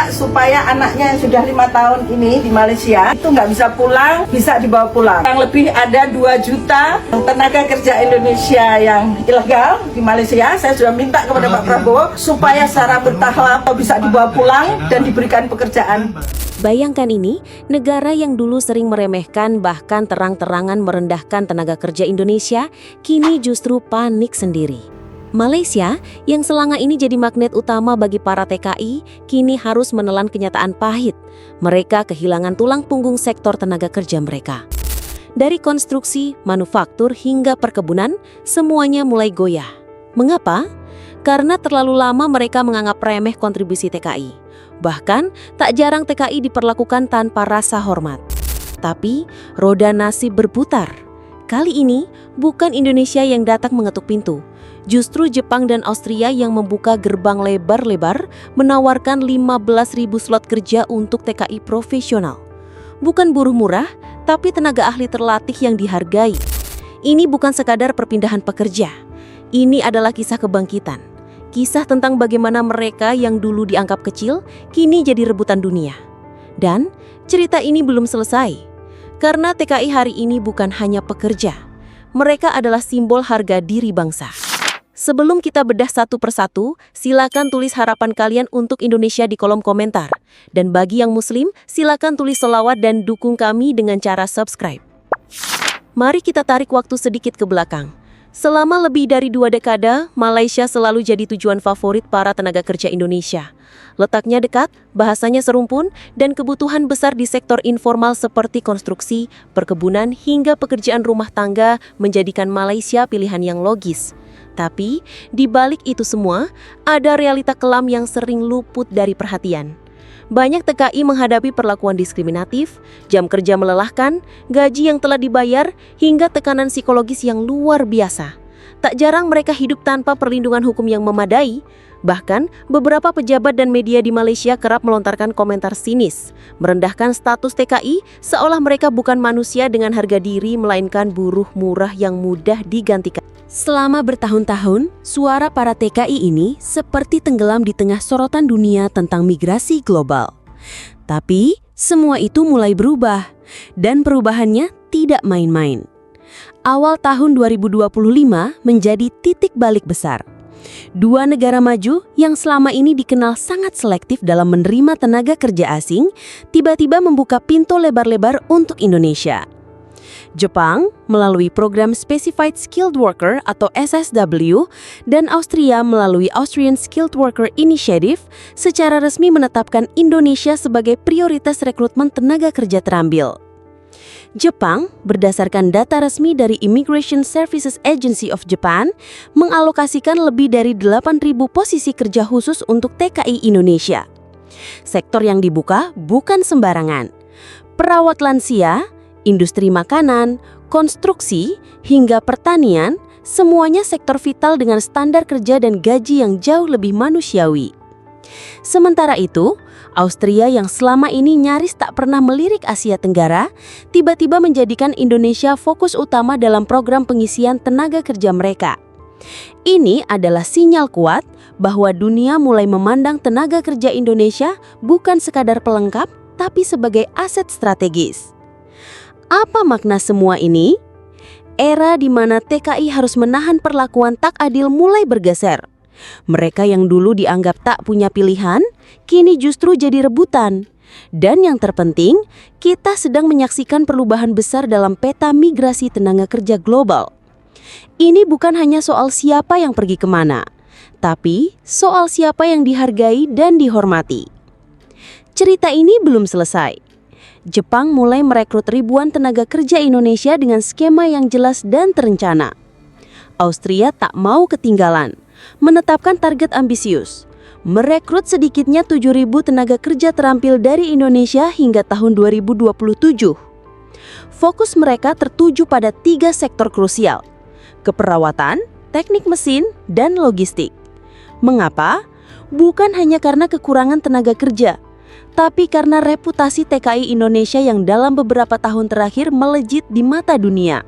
minta supaya anaknya yang sudah 5 tahun ini di Malaysia itu nggak bisa pulang, bisa dibawa pulang. Yang lebih ada 2 juta tenaga kerja Indonesia yang ilegal di Malaysia. Saya sudah minta kepada Pak Prabowo supaya secara bertahap bisa dibawa pulang dan diberikan pekerjaan. Bayangkan ini, negara yang dulu sering meremehkan bahkan terang-terangan merendahkan tenaga kerja Indonesia, kini justru panik sendiri. Malaysia, yang selama ini jadi magnet utama bagi para TKI, kini harus menelan kenyataan pahit. Mereka kehilangan tulang punggung sektor tenaga kerja mereka. Dari konstruksi, manufaktur, hingga perkebunan, semuanya mulai goyah. Mengapa? Karena terlalu lama mereka menganggap remeh kontribusi TKI. Bahkan, tak jarang TKI diperlakukan tanpa rasa hormat. Tapi, roda nasib berputar. Kali ini, bukan Indonesia yang datang mengetuk pintu. Justru Jepang dan Austria yang membuka gerbang lebar-lebar menawarkan 15.000 slot kerja untuk TKI profesional. Bukan buruh murah, tapi tenaga ahli terlatih yang dihargai. Ini bukan sekadar perpindahan pekerja. Ini adalah kisah kebangkitan. Kisah tentang bagaimana mereka yang dulu dianggap kecil, kini jadi rebutan dunia. Dan cerita ini belum selesai. Karena TKI hari ini bukan hanya pekerja. Mereka adalah simbol harga diri bangsa. Sebelum kita bedah satu persatu, silakan tulis harapan kalian untuk Indonesia di kolom komentar. Dan bagi yang muslim, silakan tulis selawat dan dukung kami dengan cara subscribe. Mari kita tarik waktu sedikit ke belakang. Selama lebih dari 2 dekade, Malaysia selalu jadi tujuan favorit para tenaga kerja Indonesia. Letaknya dekat, bahasanya serumpun, dan kebutuhan besar di sektor informal seperti konstruksi, perkebunan, hingga pekerjaan rumah tangga menjadikan Malaysia pilihan yang logis. Tapi, di balik itu semua, ada realita kelam yang sering luput dari perhatian. Banyak TKI menghadapi perlakuan diskriminatif, jam kerja melelahkan, gaji yang telah dibayar, hingga tekanan psikologis yang luar biasa. Tak jarang mereka hidup tanpa perlindungan hukum yang memadai. Bahkan, beberapa pejabat dan media di Malaysia kerap melontarkan komentar sinis, merendahkan status TKI seolah mereka bukan manusia dengan harga diri, melainkan buruh murah yang mudah digantikan. Selama bertahun-tahun, suara para TKI ini seperti tenggelam di tengah sorotan dunia tentang migrasi global. Tapi, semua itu mulai berubah, dan perubahannya tidak main-main. Awal tahun 2025 menjadi titik balik besar. 2 negara maju yang selama ini dikenal sangat selektif dalam menerima tenaga kerja asing, tiba-tiba membuka pintu lebar-lebar untuk Indonesia. Jepang melalui program Specified Skilled Worker atau SSW dan Austria melalui Austrian Skilled Worker Initiative secara resmi menetapkan Indonesia sebagai prioritas rekrutmen tenaga kerja terambil. Jepang, berdasarkan data resmi dari Immigration Services Agency of Japan, mengalokasikan lebih dari 8.000 posisi kerja khusus untuk TKI Indonesia. Sektor yang dibuka bukan sembarangan. Perawat lansia, industri makanan, konstruksi, hingga pertanian, semuanya sektor vital dengan standar kerja dan gaji yang jauh lebih manusiawi. Sementara itu, Austria yang selama ini nyaris tak pernah melirik Asia Tenggara, tiba-tiba menjadikan Indonesia fokus utama dalam program pengisian tenaga kerja mereka. Ini adalah sinyal kuat bahwa dunia mulai memandang tenaga kerja Indonesia bukan sekadar pelengkap, tapi sebagai aset strategis. Apa makna semua ini? Era di mana TKI harus menahan perlakuan tak adil mulai bergeser. Mereka yang dulu dianggap tak punya pilihan, kini justru jadi rebutan. Dan yang terpenting, kita sedang menyaksikan perubahan besar dalam peta migrasi tenaga kerja global. Ini bukan hanya soal siapa yang pergi kemana, tapi soal siapa yang dihargai dan dihormati. Cerita ini belum selesai. Jepang mulai merekrut ribuan tenaga kerja Indonesia dengan skema yang jelas dan terencana. Austria tak mau ketinggalan, menetapkan target ambisius, merekrut sedikitnya 7.000 tenaga kerja terampil dari Indonesia hingga tahun 2027. Fokus mereka tertuju pada 3 sektor krusial: keperawatan, teknik mesin, dan logistik. Mengapa? Bukan hanya karena kekurangan tenaga kerja, tapi karena reputasi TKI Indonesia yang dalam beberapa tahun terakhir melejit di mata dunia.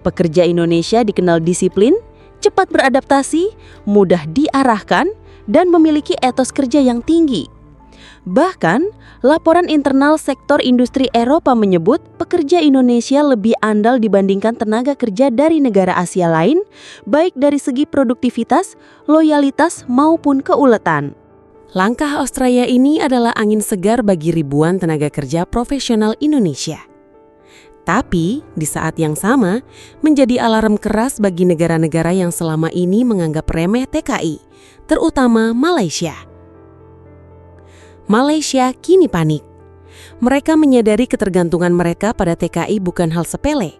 Pekerja Indonesia dikenal disiplin, cepat beradaptasi, mudah diarahkan, dan memiliki etos kerja yang tinggi. Bahkan, laporan internal sektor industri Eropa menyebut pekerja Indonesia lebih andal dibandingkan tenaga kerja dari negara Asia lain, baik dari segi produktivitas, loyalitas, maupun keuletan. Langkah Australia ini adalah angin segar bagi ribuan tenaga kerja profesional Indonesia. Tapi, di saat yang sama, menjadi alarm keras bagi negara-negara yang selama ini menganggap remeh TKI, terutama Malaysia. Malaysia kini panik. Mereka menyadari ketergantungan mereka pada TKI bukan hal sepele.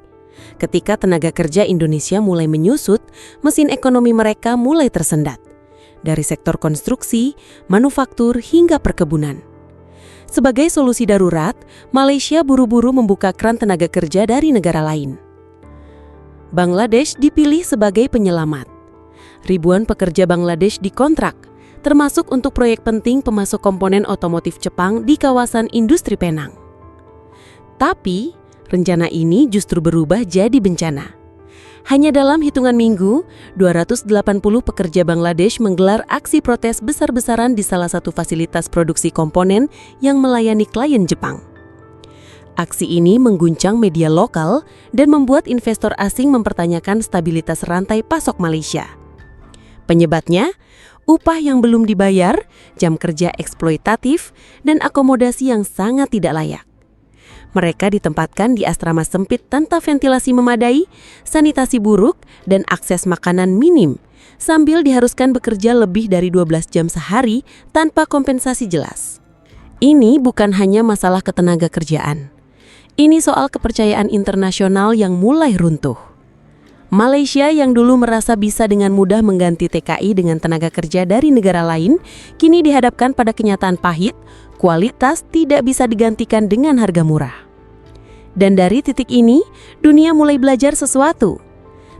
Ketika tenaga kerja Indonesia mulai menyusut, mesin ekonomi mereka mulai tersendat. Dari sektor konstruksi, manufaktur, hingga perkebunan. Sebagai solusi darurat, Malaysia buru-buru membuka keran tenaga kerja dari negara lain. Bangladesh dipilih sebagai penyelamat. Ribuan pekerja Bangladesh dikontrak, termasuk untuk proyek penting pemasok komponen otomotif Jepang di kawasan industri Penang. Tapi, rencana ini justru berubah jadi bencana. Hanya dalam hitungan minggu, 280 pekerja Bangladesh menggelar aksi protes besar-besaran di salah satu fasilitas produksi komponen yang melayani klien Jepang. Aksi ini mengguncang media lokal dan membuat investor asing mempertanyakan stabilitas rantai pasok Malaysia. Penyebabnya, upah yang belum dibayar, jam kerja eksploitatif, dan akomodasi yang sangat tidak layak. Mereka ditempatkan di asrama sempit tanpa ventilasi memadai, sanitasi buruk, dan akses makanan minim, sambil diharuskan bekerja lebih dari 12 jam sehari tanpa kompensasi jelas. Ini bukan hanya masalah ketenaga kerjaan. Ini soal kepercayaan internasional yang mulai runtuh. Malaysia yang dulu merasa bisa dengan mudah mengganti TKI dengan tenaga kerja dari negara lain, kini dihadapkan pada kenyataan pahit, kualitas tidak bisa digantikan dengan harga murah. Dan dari titik ini, dunia mulai belajar sesuatu.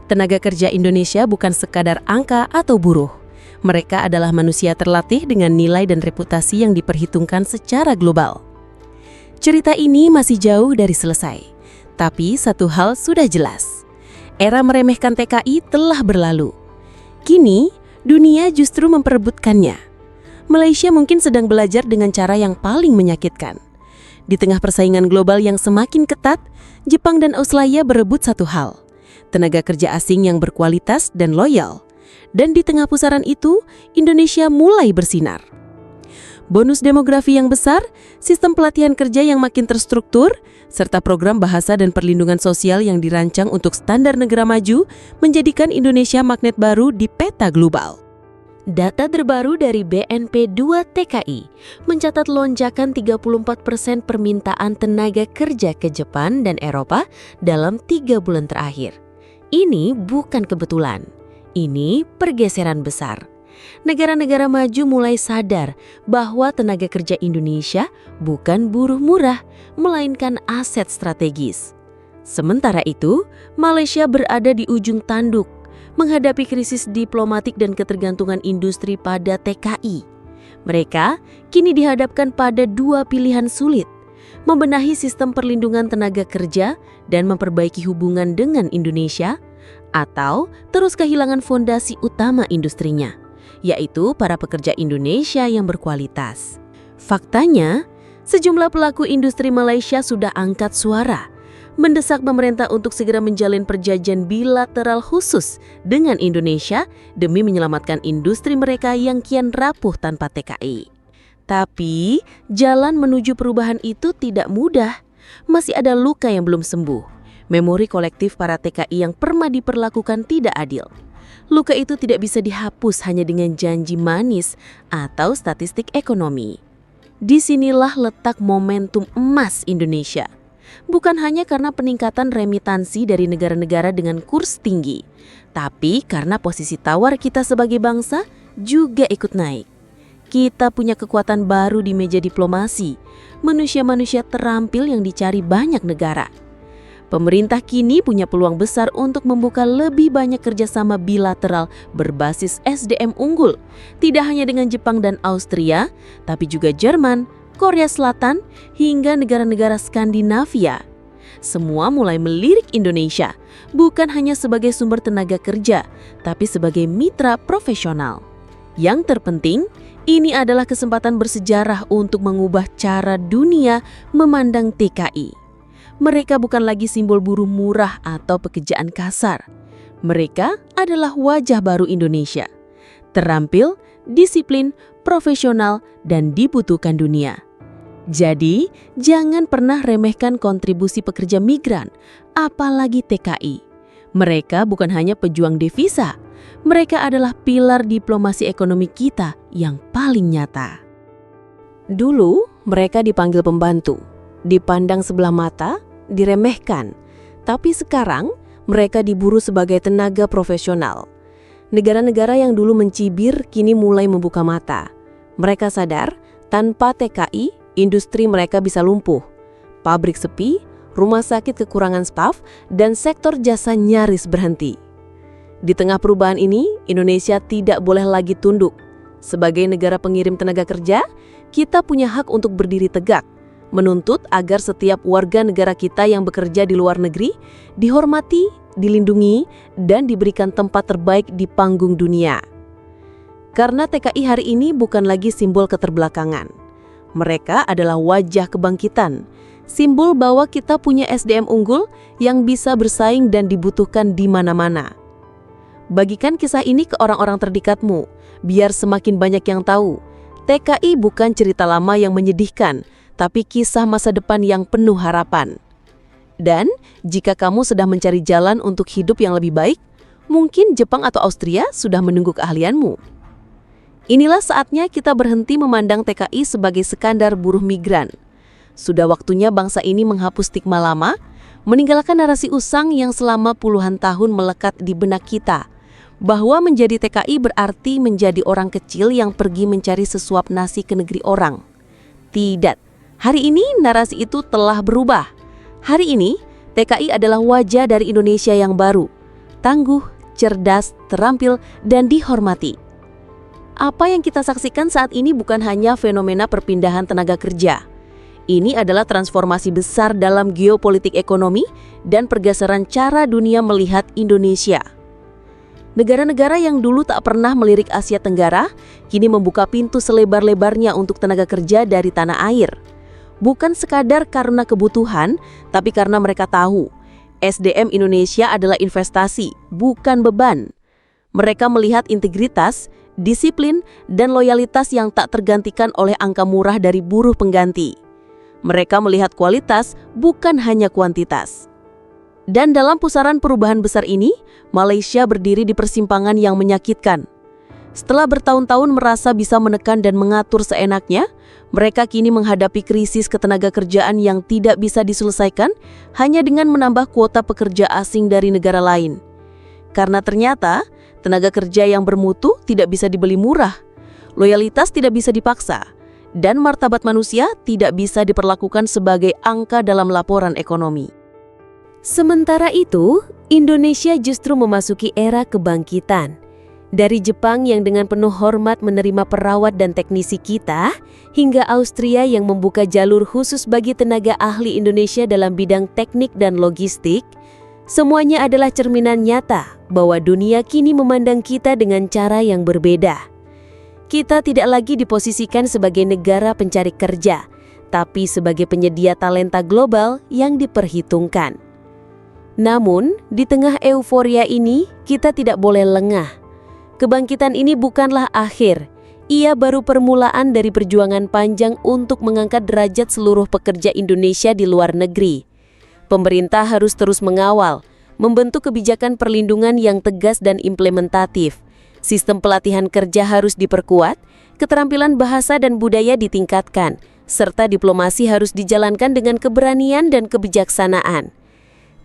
Tenaga kerja Indonesia bukan sekadar angka atau buruh. Mereka adalah manusia terlatih dengan nilai dan reputasi yang diperhitungkan secara global. Cerita ini masih jauh dari selesai, tapi satu hal sudah jelas. Era meremehkan TKI telah berlalu. Kini, dunia justru memperebutkannya. Malaysia mungkin sedang belajar dengan cara yang paling menyakitkan. Di tengah persaingan global yang semakin ketat, Jepang dan Australia berebut satu hal, tenaga kerja asing yang berkualitas dan loyal. Dan di tengah pusaran itu, Indonesia mulai bersinar. Bonus demografi yang besar, sistem pelatihan kerja yang makin terstruktur, serta program bahasa dan perlindungan sosial yang dirancang untuk standar negara maju menjadikan Indonesia magnet baru di peta global. Data terbaru dari BNP 2 TKI mencatat lonjakan 34% permintaan tenaga kerja ke Jepang dan Eropa dalam 3 bulan terakhir. Ini bukan kebetulan, ini pergeseran besar. Negara-negara maju mulai sadar bahwa tenaga kerja Indonesia bukan buruh murah, melainkan aset strategis. Sementara itu, Malaysia berada di ujung tanduk, menghadapi krisis diplomatik dan ketergantungan industri pada TKI. Mereka kini dihadapkan pada dua pilihan sulit, membenahi sistem perlindungan tenaga kerja dan memperbaiki hubungan dengan Indonesia, atau terus kehilangan fondasi utama industrinya, yaitu para pekerja Indonesia yang berkualitas. Faktanya, sejumlah pelaku industri Malaysia sudah angkat suara, mendesak pemerintah untuk segera menjalin perjanjian bilateral khusus dengan Indonesia demi menyelamatkan industri mereka yang kian rapuh tanpa TKI. Tapi, jalan menuju perubahan itu tidak mudah. Masih ada luka yang belum sembuh. Memori kolektif para TKI yang pernah diperlakukan tidak adil. Luka itu tidak bisa dihapus hanya dengan janji manis atau statistik ekonomi. Disinilah letak momentum emas Indonesia. Bukan hanya karena peningkatan remitansi dari negara-negara dengan kurs tinggi, tapi karena posisi tawar kita sebagai bangsa juga ikut naik. Kita punya kekuatan baru di meja diplomasi, manusia-manusia terampil yang dicari banyak negara. Pemerintah kini punya peluang besar untuk membuka lebih banyak kerjasama bilateral berbasis SDM unggul, tidak hanya dengan Jepang dan Austria, tapi juga Jerman, Korea Selatan, hingga negara-negara Skandinavia. Semua mulai melirik Indonesia, bukan hanya sebagai sumber tenaga kerja, tapi sebagai mitra profesional. Yang terpenting, Ini adalah kesempatan bersejarah untuk mengubah cara dunia memandang TKI. Mereka bukan lagi simbol buruh murah atau pekerjaan kasar. Mereka adalah wajah baru Indonesia. Terampil, disiplin, profesional, dan dibutuhkan dunia. Jadi, jangan pernah remehkan kontribusi pekerja migran, apalagi TKI. Mereka bukan hanya pejuang devisa, mereka adalah pilar diplomasi ekonomi kita yang paling nyata. Dulu, mereka dipanggil pembantu, dipandang sebelah mata, diremehkan. Tapi sekarang, mereka diburu sebagai tenaga profesional. Negara-negara yang dulu mencibir kini mulai membuka mata. Mereka sadar, tanpa TKI, industri mereka bisa lumpuh. Pabrik sepi, rumah sakit kekurangan staf, dan sektor jasa nyaris berhenti. Di tengah perubahan ini, Indonesia tidak boleh lagi tunduk. Sebagai negara pengirim tenaga kerja, kita punya hak untuk berdiri tegak, menuntut agar setiap warga negara kita yang bekerja di luar negeri dihormati, dilindungi, dan diberikan tempat terbaik di panggung dunia. Karena TKI hari ini bukan lagi simbol keterbelakangan. Mereka adalah wajah kebangkitan, simbol bahwa kita punya SDM unggul yang bisa bersaing dan dibutuhkan di mana-mana. Bagikan kisah ini ke orang-orang terdekatmu, biar semakin banyak yang tahu. TKI bukan cerita lama yang menyedihkan, tapi kisah masa depan yang penuh harapan. Dan jika kamu sedang mencari jalan untuk hidup yang lebih baik, mungkin Jepang atau Austria sudah menunggu keahlianmu. Inilah saatnya kita berhenti memandang TKI sebagai sekadar buruh migran. Sudah waktunya bangsa ini menghapus stigma lama, meninggalkan narasi usang yang selama puluhan tahun melekat di benak kita, bahwa menjadi TKI berarti menjadi orang kecil yang pergi mencari sesuap nasi ke negeri orang. Tidak, hari ini narasi itu telah berubah. Hari ini, TKI adalah wajah dari Indonesia yang baru, tangguh, cerdas, terampil, dan dihormati. Apa yang kita saksikan saat ini bukan hanya fenomena perpindahan tenaga kerja. Ini adalah transformasi besar dalam geopolitik ekonomi dan pergeseran cara dunia melihat Indonesia. Negara-negara yang dulu tak pernah melirik Asia Tenggara, kini membuka pintu selebar-lebarnya untuk tenaga kerja dari tanah air. Bukan sekadar karena kebutuhan, tapi karena mereka tahu, SDM Indonesia adalah investasi, bukan beban. Mereka melihat integritas, disiplin, dan loyalitas yang tak tergantikan oleh angka murah dari buruh pengganti. Mereka melihat kualitas, bukan hanya kuantitas. Dan dalam pusaran perubahan besar ini, Malaysia berdiri di persimpangan yang menyakitkan. Setelah bertahun-tahun merasa bisa menekan dan mengatur seenaknya, mereka kini menghadapi krisis ketenagakerjaan yang tidak bisa diselesaikan hanya dengan menambah kuota pekerja asing dari negara lain. Karena ternyata, tenaga kerja yang bermutu tidak bisa dibeli murah, loyalitas tidak bisa dipaksa, dan martabat manusia tidak bisa diperlakukan sebagai angka dalam laporan ekonomi. Sementara itu, Indonesia justru memasuki era kebangkitan. Dari Jepang yang dengan penuh hormat menerima perawat dan teknisi kita, hingga Austria yang membuka jalur khusus bagi tenaga ahli Indonesia dalam bidang teknik dan logistik, semuanya adalah cerminan nyata bahwa dunia kini memandang kita dengan cara yang berbeda. Kita tidak lagi diposisikan sebagai negara pencari kerja, tapi sebagai penyedia talenta global yang diperhitungkan. Namun, di tengah euforia ini, kita tidak boleh lengah. Kebangkitan ini bukanlah akhir. Ia baru permulaan dari perjuangan panjang untuk mengangkat derajat seluruh pekerja Indonesia di luar negeri. Pemerintah harus terus mengawal, membentuk kebijakan perlindungan yang tegas dan implementatif. Sistem pelatihan kerja harus diperkuat, keterampilan bahasa dan budaya ditingkatkan, serta diplomasi harus dijalankan dengan keberanian dan kebijaksanaan.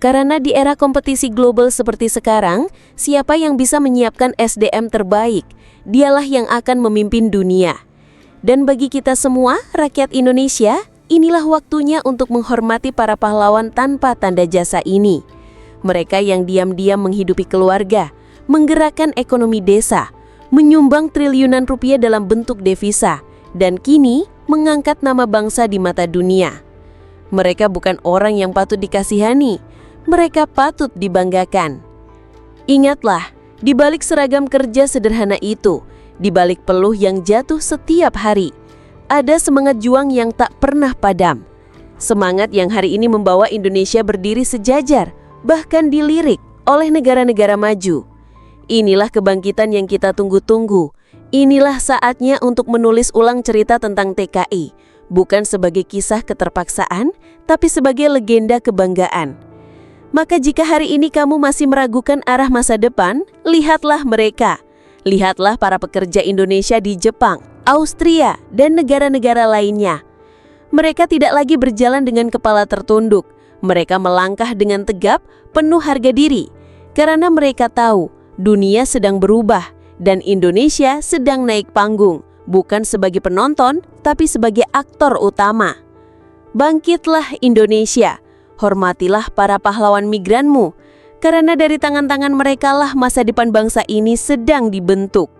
Karena di era kompetisi global seperti sekarang, siapa yang bisa menyiapkan SDM terbaik, dialah yang akan memimpin dunia. Dan bagi kita semua, rakyat Indonesia, inilah waktunya untuk menghormati para pahlawan tanpa tanda jasa ini. Mereka yang diam-diam menghidupi keluarga, menggerakkan ekonomi desa, menyumbang triliunan rupiah dalam bentuk devisa, dan kini mengangkat nama bangsa di mata dunia. Mereka bukan orang yang patut dikasihani, mereka patut dibanggakan. Ingatlah, di balik seragam kerja sederhana itu, Di balik peluh yang jatuh setiap hari, ada semangat juang yang tak pernah padam. Semangat yang hari ini membawa Indonesia berdiri sejajar, bahkan dilirik oleh negara-negara maju. Inilah kebangkitan yang kita tunggu-tunggu. Inilah saatnya untuk menulis ulang cerita tentang TKI, bukan sebagai kisah keterpaksaan, tapi sebagai legenda kebanggaan. Maka jika hari ini kamu masih meragukan arah masa depan, lihatlah mereka. Lihatlah para pekerja Indonesia di Jepang, Austria, dan negara-negara lainnya. Mereka tidak lagi berjalan dengan kepala tertunduk. Mereka melangkah dengan tegap, penuh harga diri. Karena mereka tahu, dunia sedang berubah, dan Indonesia sedang naik panggung. Bukan sebagai penonton, tapi sebagai aktor utama. Bangkitlah Indonesia, hormatilah para pahlawan migranmu. Karena dari tangan-tangan merekalah masa depan bangsa ini sedang dibentuk.